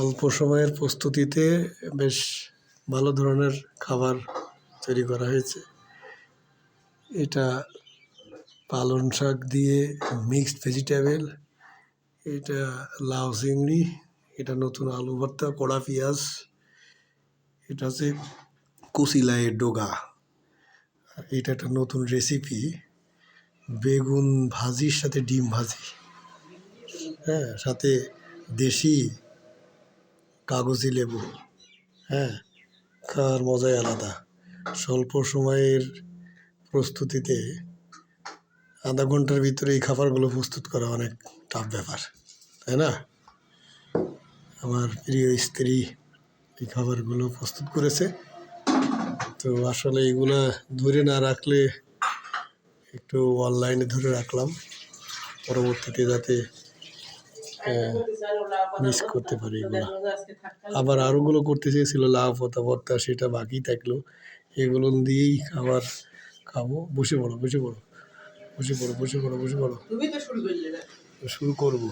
অল্প সময়ের প্রস্তুতিতে বেশ ভালো ধরনের খাবার তৈরি করা হয়েছে। এটা পালং শাক দিয়ে মিক্সড ভেজিটেবল, এটা লাউ চিংড়ি, এটা নতুন আলু ভর্তা, কড়া পেঁয়াজ, এটা হচ্ছে কচি লাউয়ের ডগা। এটা একটা নতুন রেসিপি, বেগুন ভাজির সাথে ডিম ভাজি, হ্যাঁ, সাথে দেশি কাগজি লেবু। হ্যাঁ, খাওয়ার মজাই আলাদা। স্বল্প সময়ের প্রস্তুতিতে আধা ঘন্টার ভিতরে এই খাবারগুলো প্রস্তুত করা অনেক টাফ ব্যাপার, তাই না? আমার প্রিয় স্ত্রী এই খাবারগুলো প্রস্তুত করেছে। তো আসলে এগুলা ধরে না রাখলে, একটু অনলাইনে ধরে রাখলাম, পরবর্তীতে যাতে মিস করতে পারি এগুলো। আবার আরোগুলো করতে চেয়েছিল লাউ পাতা ভর্তা, সেটা বাকি থাকলো। এগুলো দিয়েই আবার খাবো। বসে পড়ো, বসে পড়ো, বসে পড়ো, বসে পড়ো, বসে পড়ো। শুরু করবো।